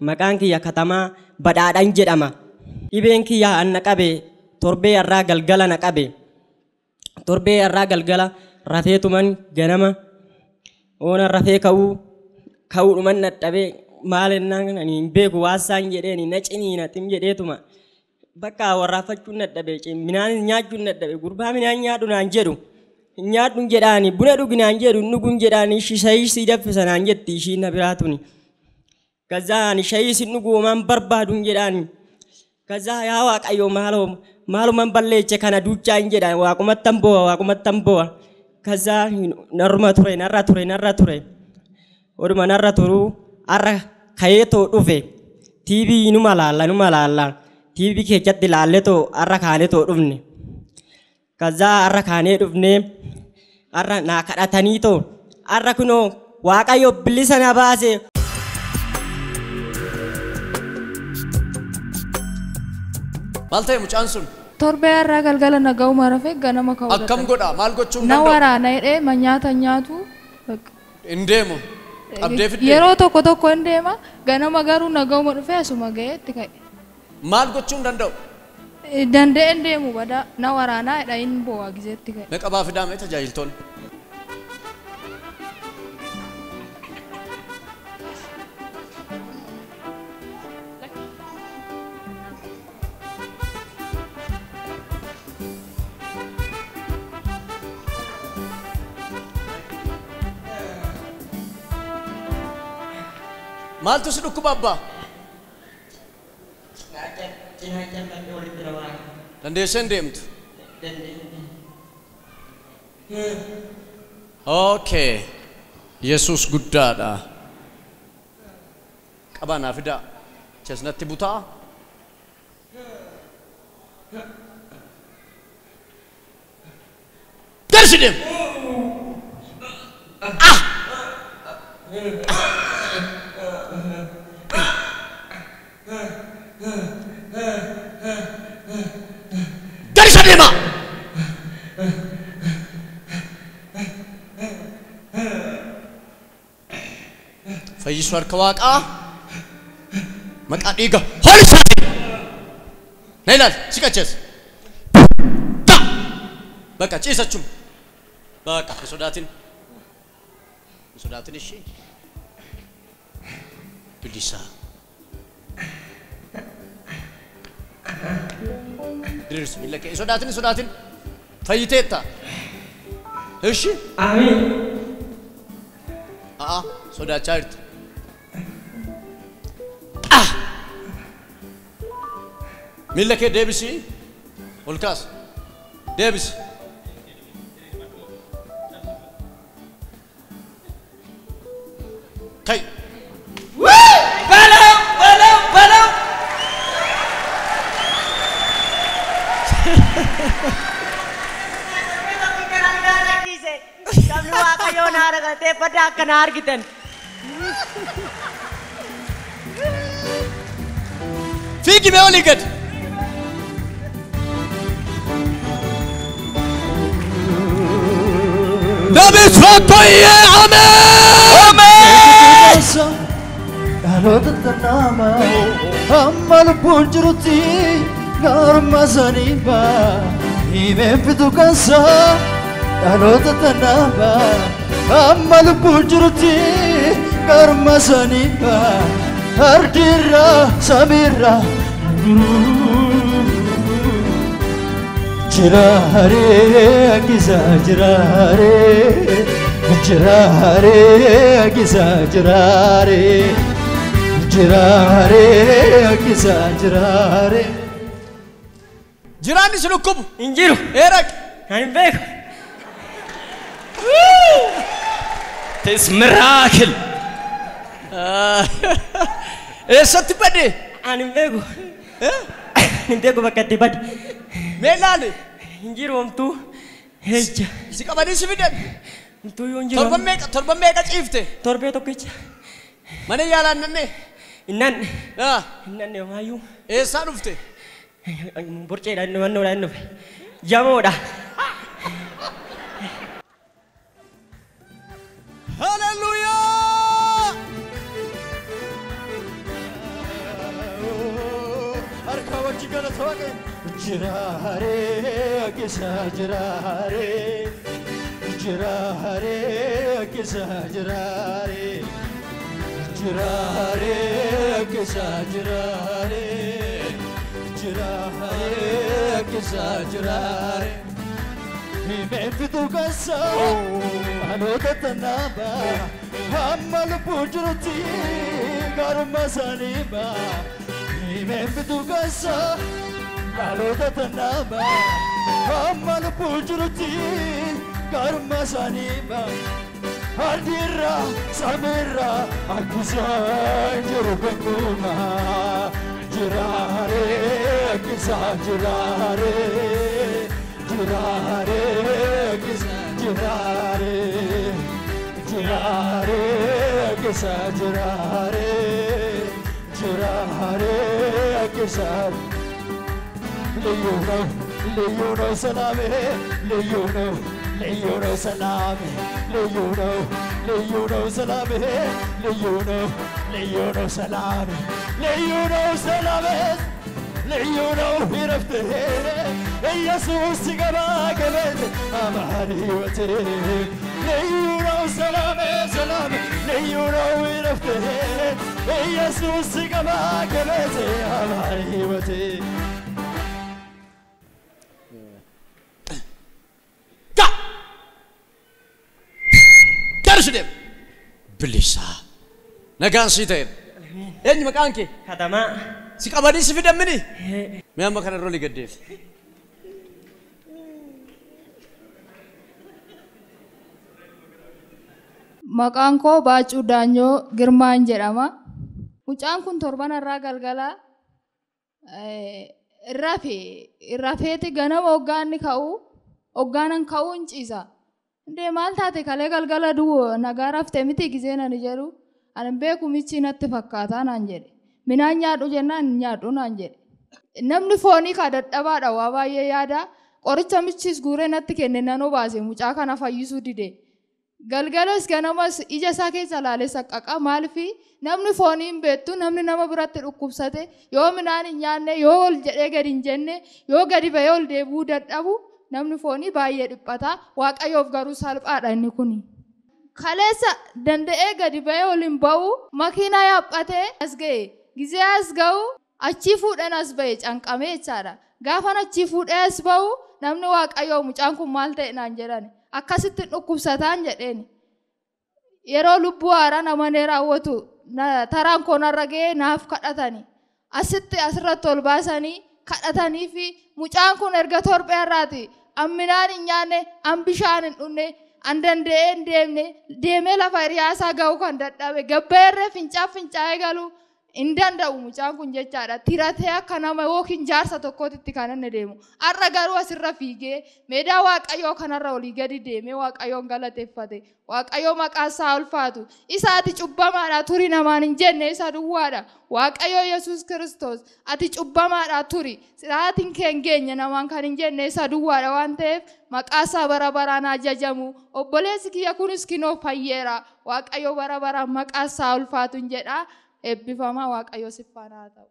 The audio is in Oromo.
maqaan kiyya katamaa badhaadhaan jedhama. Dhibeen kiyya anna qabe torbee irraa galgala na qabe. Torbee irraa galgala rafeetuman ganama oona rafee ka'uudhuman nadhabee maal ennaan ani hin beeku waasaan jedheeni na ciniina tim jedheetuma bakka warraafachuun nadhabee minaan nyaachuun nadhabee gurbaa minaan nyaadhu naan jedhu nyaadhuun jedhaani buna dhuginaan jedhu nugun jedhaani shayii daffisan naan jetti ishiin na biraatuni. Kazaa ani shayii sin dhuguumaan barbaaduun jedhaani. Kazaa yaa Waaqayyo maalumaan balleeche kana duuchaan jedhaan waaqumattan bo'a. Kazaa narra ture. Oduma narra turuu arra kayeetoo dhufe TV numa laalla. TV keessatti laalletoo arra kaanetoo dhufne. Kazaa arra kaanee dhufne arra naa kadhataniitoo arra kunoo Waaqayyo bilisa na baase. Maal ta'e mucaan sun? Torbee irraa galgala naga'u marafe ganama ka'uu akkam godha maal gochuun danda'u? Na waraana hidhee manyaata nyaatu. Hin deemu. Qabdee fidde. Yeroo tokko hin deema ganama garuu naga'uma dhufee asuma ga'eetti ka'e. Maal gochuun danda'u? Danda'een deemu bada na waraanaa hidha hin bo'aa gizeetti ka'e. Na qabaa fidaame tajaajiltoonni. Maaltu si dhukkuba abbaa? Dandeesseen deemtu? Okay. Yesus guddaadha. Qabaa naa fidaa. Chesnatti butaa. Garsi deemu. Garisa deema. Fayyisuu harka Waaqaa maqaa dhiiga hooli isaati. Na ilaali si qacheessa. Bakka ciisachuma. Bakka hin sodaatin. Hin sodaatin ishee. Bilisaa. Diriirsi miila kee hin sodaatin. Fayyiteetta. Ishi. Amiin. Sodaachaa jirti. Miila kee deebisii. Ol kaasi. Deebisi. Kai. Balau. Sabni Waaqayyo na argatee badda akkana argitan. Fiigi mee olii gad. David Fakoye Amen. Dhaloota tannaama amma lubbuun jirutti garma saniiba himeen fitu kansa. Dhaloota tannaama amma lubbuun jirutti garma saniiba ardiirra samiirra jiraaree akkisa jiraaree jiraaree akkisa jiraaree jiraaree akkisa jiraaree. Jiraanni si dhukkubu Hin jiru. eeraq Kan hin beeku. This miracle. Eessatti badee? Ani hin beeku. Hin beeku bakka itti badde. Mee ilaali. Hin jiru homtuu. Heecha. Si qabanii si fidan. Homtuu yoo hin jiru. Torban meeqa ciifte? Torbee tokkicha. Mana yaalaa nannee? Innanne. Innanne homaayyuu. Eessaa dhufte? Borceedhaan dhumannoodhaan dhufe. Jamoodha. Hallelujah! galatoone jiraare kisa jiraare jiraare kisa jiraare jiraare kisa jiraare jiraare kisa jiraare Memfitu kasa anoda tanaba hammal pujruti karma saniba Memfitu kasa anoda tanaba hammal pujruti karma saniba Adira samira akisa jirukuma jirare akisa jirare jirare kisa jirare jirare kisa jirare jirare kisa leyuno salame leyuno salame leyuno salame leyuno salame leyuno salame ليونو هرفته يسوس سيغبا كبت أماني وتي ليونو سلامي سلامي ليونو هرفته يسوس سيغبا كبت أماني وتي كارش ديم بليسا نكان سيتين إني مكانك Katamaa. سيكاباني سفيدا مني ما مكان الرولي قديف Maqaan koo Baacuu Daanyoo Girmaan jedhama. Mucaan kun torban irraa galgala rafeeti ganama hoggaanni ka'u hoggaanan ka'uu hin ciisa. Indee maal taate kalee galgala du'u nagaa raftee miti gisee nani jedhu ani beeku michi natti fakkaataa naan jedhe. Minaan nyaadhu jennaan nyaadhu naan jedhe. Namni foonii kaa dadhabaadha waa baay'ee yaada. Qoricha michis guuree natti kenne nan obaase mucaa kana fayyisuu dide. Galgalas ganamas ija isaa keessa laalee saqqaqa maalifi namni foonii hin beektu namni nama biratti dhukkubsate yoo minaan hin nyaanne yoo ol jedhee gadi hin jenne yoo gadi ba'ee ol deebi'uu dadhabu namni foonii baay'ee dhiphata waaqayyoof garuu salphaadha inni kuni. Kaleessa danda'ee gadi ba'ee ol hin ba'u makiinaa yaaphatee as ga'e gizee as ga'u achii fuudhan as ba'e canqamee jechaadha. Gaafan achii fuudhee as ba'u namni waaqayyoo mucaan kun maal ta'e naan jedhan. Akkasitti dhukkubsataan jedheen yeroo lubbuu haaraa namanee raawwatu taraan koonarra ga'ee naaf kadhatani asitti asirratti ol baasanii kadhatanii fi mucaan kun erga torbee irraati amminaan hin nyaanne an bishaan hin dhunne an danda'ee hin deemne deemee lafa hiriyaasaa ga'uu kan dadhabe gabbeerree fincaa'ee galuu hin danda'u mucaan kun jechaadha. Tiratee akka nama yookiin jaarsa tokkootitti kan inni deemu. Har'a garuu asirra fiigee meedaa waaqayyoo kanarra olii gadi deemee waaqayyoon galateeffate. Waaqayyoo maqaa isaa ulfaatu. Isaati cubbamaadha turi namaan hin jenne isa duwwaadha. Waaqayyoo Yesuus Kiristoos ati cubbamaadha turi. Siraatiin kee hin geenye namaan kan hin jenne isa duwwaadha waan ta'eef maqaa isaa bara baraan ajajamu. Obboleessi kiyya kunis kinoo fayyeera. Waaqayyoo bara baraan maqaa isaa ulfaatu hin jedha. Eebbifamaa waaqayyoo siif haa ta'u.